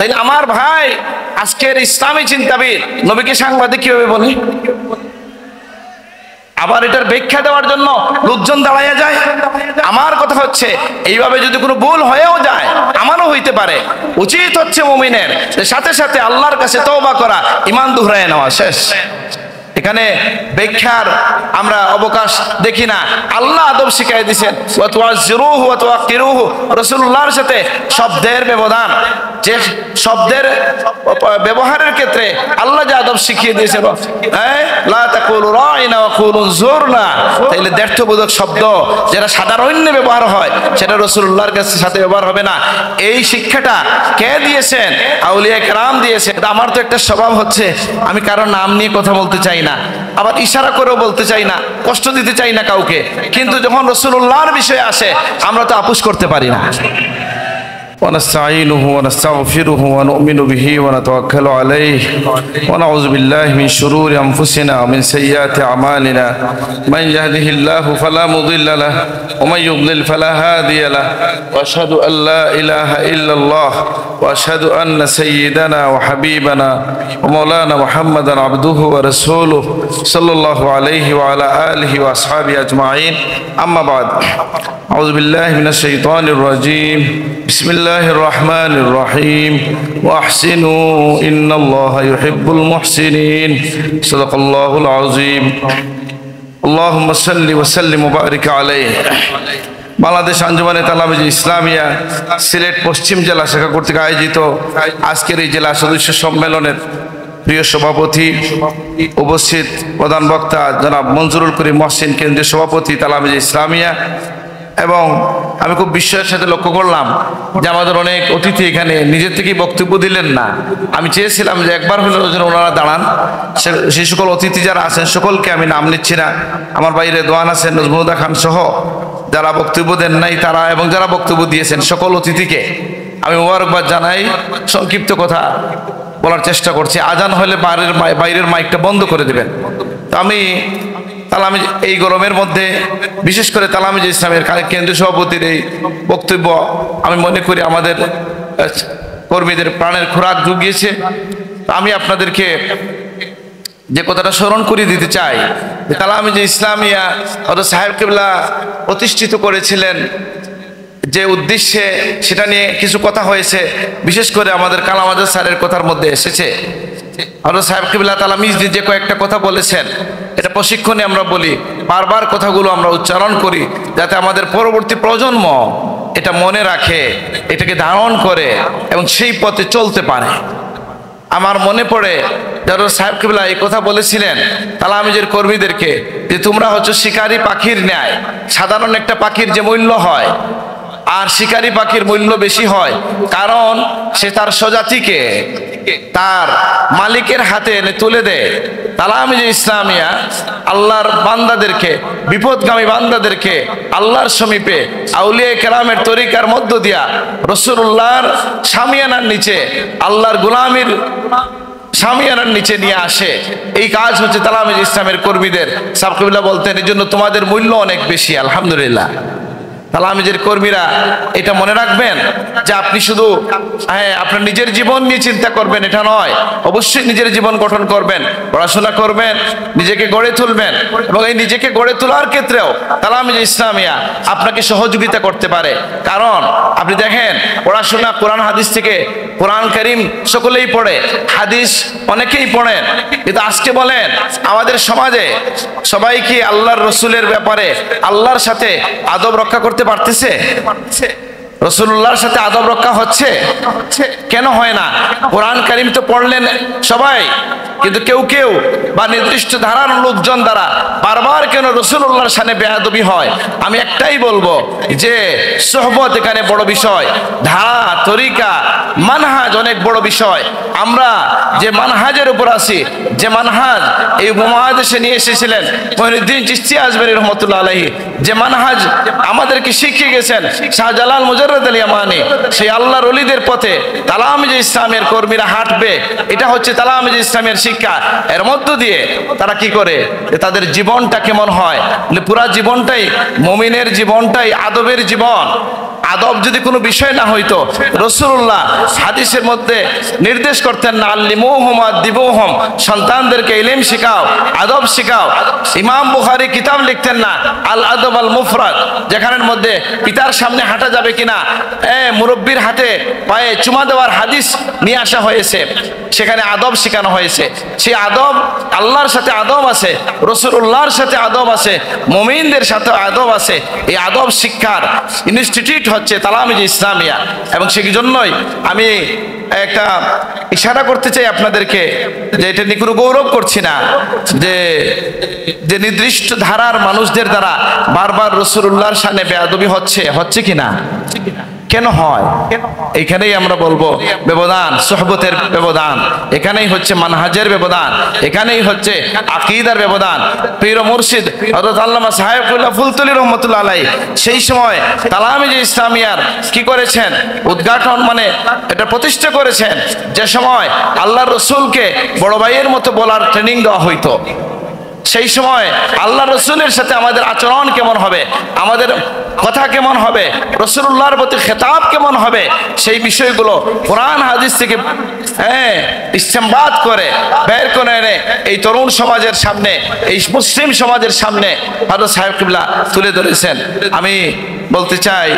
তাইলে আমার ভাই, আজকের ইসলামী চিন্তাবিদ নবীকে সাংবাদিক কিভাবে বলে? আবার এটার ব্যাখ্যা দেওয়ার জন্য লোকজন দাঁড়াইয়া যায়। আমার কথা হচ্ছে, এইভাবে যদি কোনো ভুল হয়েও যায়, আমারও হইতে পারে, উচিত হচ্ছে মুমিনের সাথে সাথে আল্লাহর কাছে তওবা করা, ঈমান দুহরায় নেওয়া। শেষ। এখানে ব্যাখ্যার আমরা অবকাশ দেখি না। আল্লাহ আদব শিখাই দিয়েছেন, ওয়া তুআজ্জিরুহু ওয়া তুআক্কিরুহু। রাসূলুল্লাহর সাথে শব্দের ব্যবধান, যে শব্দের ব্যবহারের ক্ষেত্রে আল্লাহ যে আদব শিখিয়ে দিয়েছেন, লা তাকুলু রাইনা ওয়া কুলু যুরনা, তাইলে দ্ব্যর্থবোধক শব্দ যেটা সাধারণ্যে ব্যবহার হয়, সেটা রাসূলুল্লাহর কাছে সাথে ব্যবহার হবে না। এই শিক্ষাটা কে দিয়েছেন? আউলিয়া কেরাম দিয়েছেন। আমার তো একটা স্বভাব হচ্ছে, আমি কারো নাম নিয়ে কথা বলতে চাই না, আবার ইশারা করেও বলতে চাই না, কষ্ট দিতে চাই না কাউকে। কিন্তু যখন রাসূলুল্লাহর বিষয়ে আসে, আমরা তো আপোষ করতে পারি না। ونستعينه ونستغفره ونؤمن به ونتوكل عليه ونعوذ بالله من شرور أنفسنا ومن سيئات أعمالنا من يهده الله فلا مضل له ومن يضلل فلا هادي له وأشهد أن لا إله إلا الله وأشهد أن سيدنا وحبيبنا ومولانا محمدا عبده ورسوله صلى الله عليه وعلى آله وأصحابه أجمعين أما بعد أعوذ بالله من الشيطان الرجيم بسم الله الرحمن الرحيم وأحسنوا إن الله يحب المحسنين صدق الله العظيم اللهم صل وسلم وبارك عليه বাংলাদেশ আঞ্জুমানে তালামিজ ইসলামিয়া সিলেট পশ্চিম জেলা শাখা কর্তৃক আয়োজিত আজকের এই জেলা সদস্য সম্মেলনের প্রিয় সভাপতি, উপস্থিত প্রধান বক্তা জনাব মঞ্জুরুল করিম মহসিন, কেন্দ্রীয় সভাপতি তালামিজ ইসলামিয়া, এবং আমি খুব বিস্ময়ের সাথে লক্ষ্য করলাম যে আমাদের অনেক অতিথি এখানে নিজের থেকেই বক্তব্য দিলেন না। আমি চেয়েছিলাম যে একবার হলেও যেন ওনারা দাঁড়ান। সেই সকল অতিথি যারা আছেন সকলকে আমি নাম নিচ্ছি না, আমার বাইরে দোয়ান আছেন নজমুদ্দা খান সহ যারা বক্তব্য দেন নাই তারা, এবং যারা বক্তব্য দিয়েছেন সকল অতিথিকে আমি মোবারকবাদ জানাই। সংক্ষিপ্ত কথা বলার চেষ্টা করছি। আজান হলে বাইরের মাইকটা বন্ধ করে দেবেন। তো আমি তালামিজ এই গরমের মধ্যে, বিশেষ করে তালামিজ ইসলামের কেন্দ্রীয় সভাপতির এই বক্তব্য আমি মনে করি আমাদের কর্মীদের প্রাণের খোরাক জুগিয়েছে। আমি আপনাদেরকে যে কথাটা স্মরণ করিয়ে দিতে চাই, তালামিজ ইসলামিয়া হযরত সাহেব কিবলা প্রতিষ্ঠিত করেছিলেন যে উদ্দেশ্যে, সেটা নিয়ে কিছু কথা হয়েছে। বিশেষ করে আমাদের কালাম আজাদ স্যারের কথার মধ্যে এসেছে। হযরত সাহেব কিবলা তালামিজ যে কয়েকটা কথা বলেছেন, এটা প্রশিক্ষণে আমরা বলি, বারবার কথাগুলো আমরা উচ্চারণ করি, যাতে আমাদের পরবর্তী প্রজন্ম এটা মনে রাখে, এটাকে ধারণ করে এবং সেই পথে চলতে পারে। আমার মনে পড়ে হযরত সাহেব কিবলা এই কথা বলেছিলেন তালামিজের কর্মীদেরকে, যে তোমরা হচ্ছে শিকারী পাখির ন্যায়। সাধারণ একটা পাখির যে মূল্য হয়, আর শিকারী পাখির মূল্য বেশি হয়, কারণ সে তার স্বজাতিকে তার মালিকের হাতে এনে তুলে দেয়। তালামিজ ইসলামিয়া আল্লাহর বান্দাদেরকে, বিপদগামী বান্দাদেরকে আল্লাহর সমীপে আউলিয়া কেরামের তরিকার মধ্য দিয়া রাসূলুল্লাহর শামিয়ানার নিচে, আল্লাহর গোলামীর শামিয়ানার নিচে নিয়ে আসে। এই কাজ হচ্ছে তালামিজ ইসলামের কর্মীদের। সাহেব কিবলা বলতেন, এই জন্য তোমাদের মূল্য অনেক বেশি। আলহামদুলিল্লাহ, তালামিজের কর্মীরা এটা মনে রাখবেন যে আপনি শুধু আপনার নিজের জীবন নিয়ে চিন্তা করবেন এটা নয়, অবশ্যই নিজের জীবন গঠন করবেন, পড়াশোনা করবেন, নিজেকে গড়ে তুলবেন, এবং এই নিজেকে গড়ে তোলার ক্ষেত্রেও তালামিজ ইসলামিয়া আপনাকে সহযোগিতা করতে পারে। কারণ আপনি দেখেন, পড়াশোনা কোরআন হাদিস থেকে, কোরআন কারীম সকলেই পড়ে, হাদিস অনেকেই পড়েন, কিন্তু আজকে বলেন আমাদের সমাজে সবাই কি আল্লাহর রসুলের ব্যাপারে আল্লাহর সাথে আদব রক্ষা করতে পারতেছে? রাসূলুল্লাহর সাথে আদব রক্ষা হচ্ছে? কেন হয় না? কোরআন কারীম তো পড়লেন সবাই, কিন্তু কেউ কেউ বা নির্দিষ্ট ধারার লোকজন দ্বারা বারবার কেন রাসূলুল্লাহর শানে বেয়াদবি হয়? আমি একটাই বলবো যে সোহবত এখানে বড় বিষয়, ধারা, তরিকা, মানহাজ অনেক বড় বিষয়। আমরা যে মানহাজের উপর আছি, যে মানহাজ এই উপমহাদেশে নিয়ে এসেছিলেন মঈনুদ্দিন চিশতি আজমেরী রহমতুল্লাহ আলাইহি, যে মানহাজ আমাদেরকে শিখিয়ে গেছেন শাহজালাল মুজাররদ আল ইয়ামানি, সেই আল্লাহর ওলিদের পথে তালামিজ ইসলামের কর্মীরা হাঁটবে। এটা হচ্ছে তালামিজ ইসলামের শিক্ষা। এর মধ্য দিয়ে তারা কি করে, যে তাদের জীবনটা কেমন হয়, পুরা জীবনটাই মুমিনের জীবনটাই আদবের জীবন। আদব যদি কোনো বিষয় না হইতো, রাসূলুল্লাহ হাদিসের মধ্যে নির্দেশ করতেন না, আল্লিমুহুম আদিবুহুম, সন্তানদেরকে ইলম শেখাও, আদব শেখাও। ইমাম বুখারী কিতাব লিখতেন না আল আদব আল মুফরাদ, যেখানের মধ্যে পিতার সামনে হাঁটা যাবে কিনা, মুরব্বীর হাতে পায়ে চুমা দেওয়ার হাদিস নিয়ে আসা হয়েছে, সেখানে আদব শেখানো হয়েছে। সেই আদব, আল্লাহর সাথে আদব আছে, রাসূলুল্লাহর সাথে আদব আছে, মুমিনদের সাথে আদব আছে। এই আদব শিক্ষার ইনস্টিটিউট হচ্ছে তালামিজ ইসলামিয়া। এবং সেই জন্যই আমি একটা ইশারা করতে চাই আপনাদেরকে, যে এটা নিয়ে কোনো গৌরব করছি না, যে যে নির্দিষ্ট ধারার মানুষদের দ্বারা বারবার রাসূলুল্লাহর শানে বেয়াদবি হচ্ছে কিনা, কেন হয়? এখানেই আমরা বলবো ব্যবধান, সুহবতের ব্যবধান, এখানেই হচ্ছে মানহাজের ব্যবধান, এখানেই হচ্ছে আকীদার ব্যবধান। পীর ও মুর্শিদ হযরত আল্লামা সাহেবুল্লাহ ফুলতলি রহমাতুল্লাহ আলাইহি সেই সময় তালামিজ ইসলামিয়ার কি করেছেন, উদ্ঘাটন মানে এটা প্রতিষ্ঠা করেছেন, যে সময় আল্লাহর রাসূলকে বড় ভাইয়ের মতো বলার ট্রেনিং দেওয়া হইতো। সেই সময় আল্লাহ রসুলের সাথে আমাদের আচরণ কেমন হবে, আমাদের কথা কেমন হবে, রাসূলুল্লাহর প্রতি খেতাব কেমন হবে, সেই বিষয়গুলো কোরআন হাদিস থেকে ইস্তেমবাদ করে বের করে এনে এই তরুণ সমাজের সামনে, এই মুসলিম সমাজের সামনে হযরত সাহেব কিবলা তুলে ধরেছেন। আমি বলতে চাই,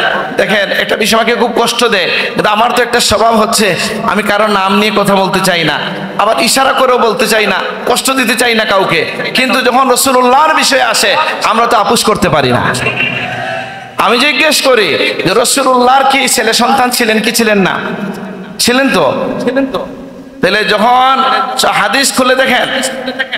দেখেন একটা বিষয় আমাকে খুব কষ্ট দেয়, কিন্তু আমার তো একটা স্বভাব হচ্ছে আমি কারো নাম নিয়ে কথা বলতে চাই না, আবার ইশারা করেও বলতে চাই না, কষ্ট দিতে চাই না কাউকে, কিন্তু যখন রাসূলুল্লাহর বিষয়ে আসে আমরা তো আপোষ করতে পারি না। আমি জিজ্ঞেস করি যে রাসূলুল্লাহর কি ছেলে সন্তান ছিলেন কি ছিলেন না? ছিলেন তো। তাহলে যখন হাদিস খুলে দেখেন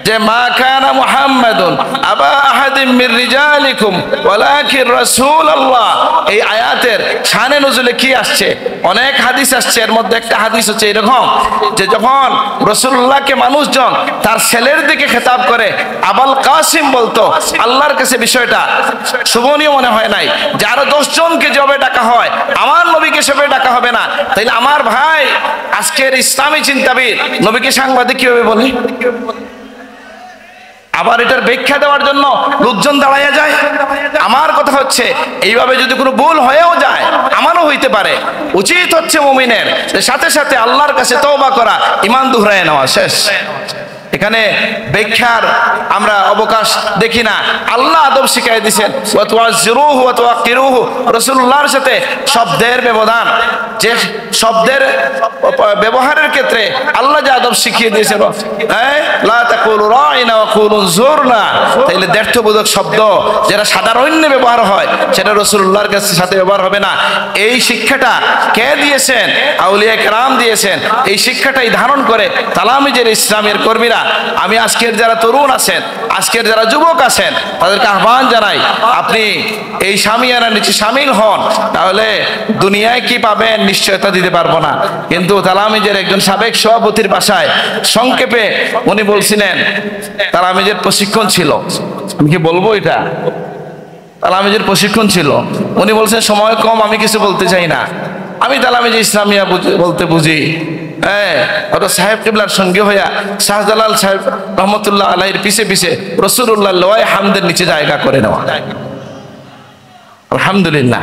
যে মা কানা মুহাম্মাদুন আবা আহাদিম মির রিজালিকুম ওয়ালাকিন রাসূলুল্লাহ, এই আয়াতের শানে নুজুলে কি আসছে? অনেক হাদিস আসছে, এর মধ্যে একটা হাদিস হচ্ছে এরকম যে যখন রাসূলুল্লাহকে মানুষজন তার ছেলের দিকে খেতাব করে আবুল কাসিম বলতো, আল্লাহর কাছে বিষয়টা শোভনীয় মনে হয় নাই যে আরো 10 জনকে যেভাবে ডাকা হয় আমার নবীকে সেভাবে ডাকা হবে না। তাইলে আমার ভাই আজকের ইসলামী চিন্তাবিদ নবীকে সাংবাদিক কিভাবে বলে? আবার এটার ব্যাখ্যা দেওয়ার জন্য লোকজন দাঁড়াইয়া যায়। আমার কথা হচ্ছে এইভাবে যদি কোনো ভুল হয়েও যায়, আমারও হইতে পারে, উচিত হচ্ছে মুমিনের সাথে সাথে আল্লাহর কাছে তওবা করা, ঈমান দুহরায় নেওয়া। শেষ। এখানে ব্যাখ্যার আমরা অবকাশ দেখি না। আল্লাহ আদব শিখাই দিয়েছেন, ওয়া তুআজ্জিরুহু ওয়া তুআক্কিরুহু, রাসূলুল্লাহর সাথে শব্দের ব্যবধান, যে শব্দের ব্যবহারের ক্ষেত্রে আল্লাহ যে আদব শিখিয়ে দিয়েছেন, লা তাকুলু রাইনা ওয়া কুলু যুরনা, তাইলে দ্ব্যর্থবোধক শব্দ যেটা সাধারণ ব্যবহার হয় সেটা রাসূলুল্লাহর কাছে সাথে ব্যবহার হবে না। এই শিক্ষাটা কে দিয়েছেন? আউলিয়া কেরাম দিয়েছেন। এই শিক্ষাটাই ধারণ করে তালামিজের ইসলামের কর্মীরা। আমি আজকের যারা তরুণ আছেন, আজকের যারা যুবক আছেন, তাদেরকে আহ্বান জানাই, আপনি এই শামিয়ানার নিচে শামিল হন, তাহলে দুনিয়ায় কি পাবেন নিশ্চয়তা দিতে পারবো না। কিন্তু তালামিজের একজন সাবেক সভাপতির বাসায় সংক্ষেপে উনি বলছিলেন তালামিজের প্রশিক্ষণ ছিল, আমি কি বলবো এটা, তালামিজের প্রশিক্ষণ ছিল, উনি বলছেন সময় কম, আমি কিছু বলতে চাই না, আমি তালামিজ ইসলামিয়া বলতে বুঝি। সাহেব কিবলার সঙ্গে হইয়া শাহজালাল সাহেব রহমতুল্লাহ আলাইহির পিছে পিছে রাসূলুল্লাহ লওয়ায় হামদের নিচে জায়গা করে নেওয়া। আলহামদুলিল্লাহ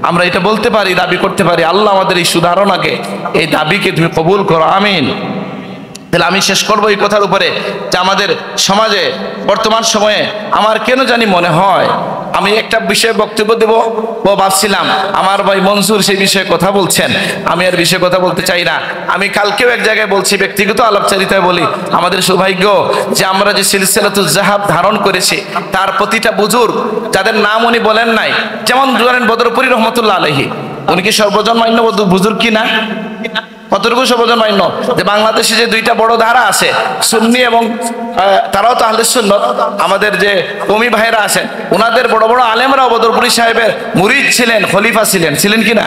আমরা এটা বলতে পারি, দাবি করতে পারি। আল্লাহ আমাদের এই সুধারণাকে, এই দাবিকে তুমি কবুল করো, আমিন। তাহলে আমি শেষ করবো এই কথার উপরে যে আমাদের সমাজে বর্তমান সময়ে আমার কেন জানি মনে হয়, আমি একটা বিষয়ে বক্তব্য দেব ভাবছিলাম, আমার ভাই মনসুর সেই বিষয়ে কথা বলছেন, আমি আর বিষয়ে কথা বলতে চাই না। আমি কালকেও এক জায়গায় বলছি, ব্যক্তিগত আলাপচারিতায় বলি, আমাদের সৌভাগ্য যে আমরা যে সিলসিলাতুজ যাহাব ধারণ করেছি, তার প্রতিটা বুজুর্গ যাদের নাম উনি বলেন নাই, যেমন ধরেন বদরপুরি রহমতুল্লাহ আলাইহি, উনি কি সর্বজনমান্য বুজুর্গ কিনা? কতটুকু সর্বজনমান্য? যে বাংলাদেশে যে দুইটা বড় ধারা আছে, সুন্নি এবং তারাও তো আহলে সুন্নাত, আমাদের যে কওমি ভাইরা আছেন ওনাদের বড় বড় আলেমরাও বদরপুরি সাহেবের মুরিদ ছিলেন, খলিফা ছিলেন কিনা?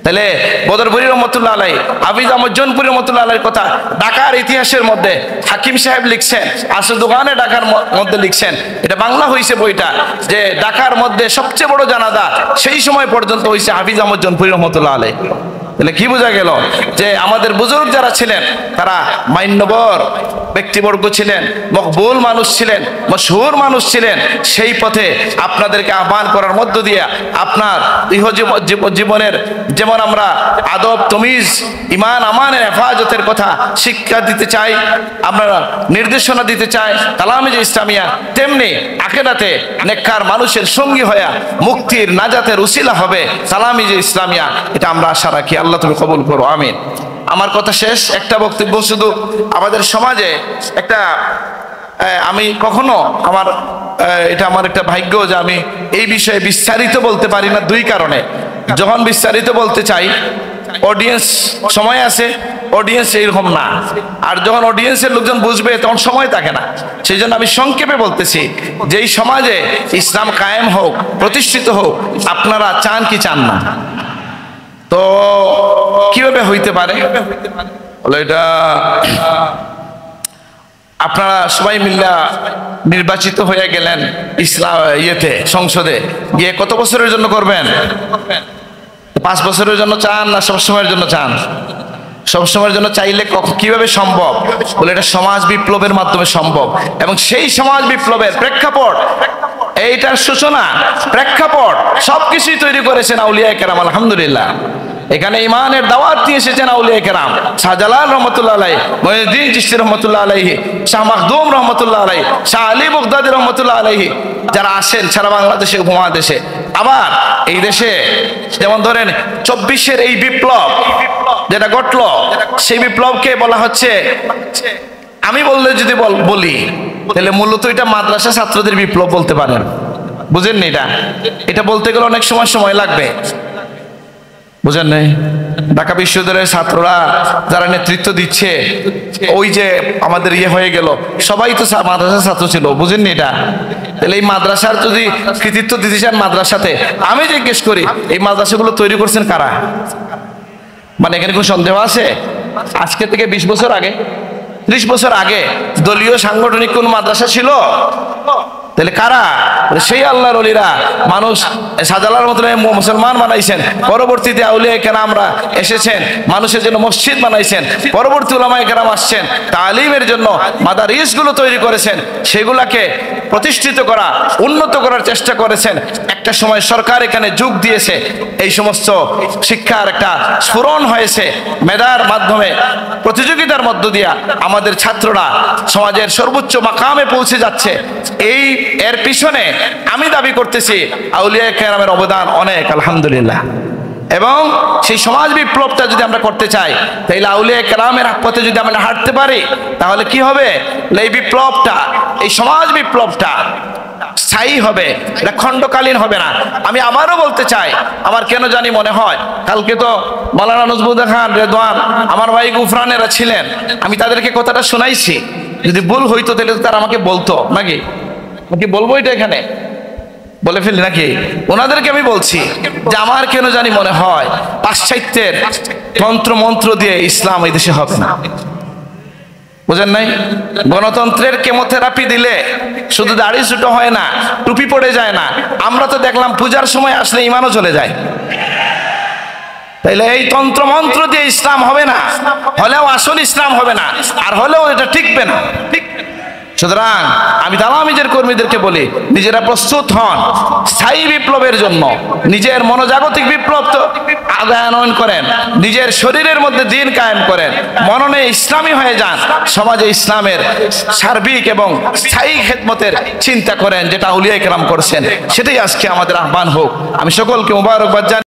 তাহলে বদরপুরি রহমতুল্লাহ আলাইহি, হাফিজ আহমদ জৌনপুরি রহমতুল্লাহ আলাইহির কথা ঢাকার ইতিহাসের মধ্যে হাকিম সাহেব লিখছেন, আসুদুগানে ঢাকার মধ্যে লিখছেন, এটা বাংলা হয়েছে বইটা, যে ঢাকার মধ্যে সবচেয়ে বড় জানাজা সেই সময় পর্যন্ত হয়েছে হাফিজ আহমদ জৌনপুরি রহমতুল্লাহ আলাইহি। তাহলে কি বোঝা গেল যে আমাদের বুজুর্গ যারা ছিলেন তারা মান্যবর ব্যক্তিবর্গ ছিলেন, মকবুল মানুষ ছিলেন, মশহুর মানুষ ছিলেন। সেই পথে আপনাদেরকে আহ্বান করার মধ্য দিয়ে আপনার জীবনের যেমন আমরা আদব তমিজ ইমান আমানের হেফাজতের কথা শিক্ষা দিতে চাই, আমরা নির্দেশনা দিতে চাই তালামিজে ইসলামিয়া, তেমনি আখিরাতে নেককার মানুষের সঙ্গী হয়ে মুক্তির নাজাতের উসিলা হবে তালামিজে ইসলামিয়া। এটা আমরা আশা রাখি। আল্লাহ তুমি কবুল করো, আমিন। আমার কথা শেষ। একটা বক্তব্য শুধু, আমাদের সমাজে একটা আমি কখনো এটা আমার একটা ভাগ্য যে আমি এই বিষয়ে বিস্তারিত বলতে পারি না দুই কারণে। যখন বিস্তারিত বলতে চাই অডিয়েন্স সময় আছে, অডিয়েন্স এইরকম না, আর যখন অডিয়েন্সের লোকজন বুঝবে তখন সময় থাকে না। সেই জন্য আমি সংক্ষেপে বলতেছি যে এই সমাজে ইসলাম কায়েম হোক, প্রতিষ্ঠিত হোক, আপনারা চান কি চান না? তো কিভাবে হইতে পারে? বলে এটা আপনারা সবাই মিল্লা নির্বাচিত হয়ে গেলেন ইসলাম সংসদে গিয়ে কত বছরের জন্য করবেন? 5 বছরের জন্য চান না সবসময়ের জন্য চান? সবসময়ের জন্য চাইলে কিভাবে সম্ভব? বলে এটা সমাজ বিপ্লবের মাধ্যমে সম্ভব। এবং সেই সমাজ বিপ্লবের প্রেক্ষাপট, এইটার সূচনা, প্রেক্ষাপট সবকিছুই তৈরি করেছেন আউলিয়ায়ে কেরাম। আলহামদুলিল্লাহ, এখানে ইমানের দাওয়াত দিয়ে এসেছেন আউলিয়ায়ে কেরাম। শাহজালাল রহমতুল্লাহ আলাইহি, মুঈনুদ্দিন চিশতি রহমতুল্লাহ আলাইহি, শাহ মাখদুম রহমতুল্লাহ আলাইহি, শাহ আলী বগদাদী রহমতুল্লাহ আলাইহি, যারা আসেন সারা বাংলাদেশে উপমহাদেশে। আবার এই দেশে যেমন ধরেন 24-এর এই বিপ্লব যেটা ঘটলো, সেই বিপ্লবকে বলা হচ্ছে, আমি বললে যদি বলি তাহলে মূলত এটা মাদ্রাসা ছাত্রদের বিপ্লব বলতে পারেন। বুঝেননি? এটা বলতে গেলে অনেক সময় লাগবে। বুঝেন নাই? ঢাকা বিশ্ববিদ্যালয়ের ছাত্ররা যারা নেতৃত্ব দিচ্ছে, ওই যে আমাদের হয়ে গেল, সবাই তো মাদ্রাসার ছাত্র ছিল। বুঝেননি? তাহলে এই মাদ্রাসার যদি কৃতিত্ব দিতে চান মাদ্রাসাতে, আমি জিজ্ঞেস করি এই মাদ্রাসাগুলো তৈরি করছেন কারা? মানে এখানে কোনো সন্দেহ আছে? আজকে থেকে 20 বছর আগে, 30 বছর আগে দলীয় সাংগঠনিক কোন মাদ্রাসা ছিল? তাহলে কারা? সেই আল্লাহর ওলিরা মানুষ শাহজালাল মতো মুসলমান বানাইছেন, পরবর্তীতে আউলিয়ায়ে কেরামরা এসেছেন, মানুষের জন্য মসজিদ বানাইছেন, পরবর্তী উলামায়ে কেরাম আসছেন, তালিমের জন্য মাদারিসগুলো তৈরি করেছেন, সেগুলাকে প্রতিষ্ঠিত করা, উন্নত করার চেষ্টা করেছেন। একটা সময় সরকার এখানে যোগ দিয়েছে, এই সমস্ত শিক্ষার একটা স্ফুরণ হয়েছে মেধার মাধ্যমে, প্রতিযোগিতার মধ্য দিয়া আমাদের ছাত্ররা সমাজের সর্বোচ্চ মাকামে পৌঁছে যাচ্ছে। এর পিছনে আমি দাবি করতেছি আউলিয়ায়ে কেরামের অবদান অনেক, আলহামদুলিল্লাহ। এবং সেই সমাজ বিপ্লবটা যদি আমরা করতে চাই, তাহলে আউলিয়ায়ে কেরামের পথে যদি আমরা হাঁটতে পারি, তাহলে কি হবে? এই বিপ্লবটা, এই সমাজ বিপ্লবটা স্থায়ী হবে, এটা খণ্ডকালীন হবে না। আমি আবারও বলতে চাই, আমার কেন জানি মনে হয়, কালকে তো মাওলানা নজমুদ্দিন খান রেদওয়ান আমার ভাই গুফরানেরা ছিলেন, আমি তাদেরকে কথাটা শোনাইছি। যদি ভুল হইতো তাহলে তারা আমাকে বলতো, নাকি বলবো এটা এখানে বলে ফেলি নাকি? ওনাদেরকে আমি বলছি যে আমার কেন জানি মনে হয় পাশ্চাত্যের তন্ত্র মন্ত্র দিয়ে ইসলাম এই দেশে হবে না। বুঝেন নাই? গণতন্ত্রের কেমোথেরাপি দিলে শুধু দাড়ি ছোট হয় না, টুপি পড়ে যায় না। আমরা তো দেখলাম পূজার সময় আসলে ইমানও চলে যায়। তাইলে এই তন্ত্র মন্ত্র দিয়ে ইসলাম হবে না, হলেও আসল ইসলাম হবে না, আর হলেও এটা টিকবে না। সুতরাং আমি তালামিজের কর্মীদেরকে বলি, নিজেরা প্রস্তুত হন স্থায়ী বিপ্লবের জন্য। নিজের মনোজাগতিক বিপ্লব তো আদায়ন করেন, নিজের শরীরের মধ্যে দিন কায়েম করেন, মননে ইসলামী হয়ে যান, সমাজে ইসলামের সার্বিক এবং স্থায়ী খেদমতের চিন্তা করেন, যেটা আউলিয়ায়ে কেরাম করছেন। সেটাই আজকে আমাদের আহ্বান হোক। আমি সকলকে মুবারকবাদ জানাই।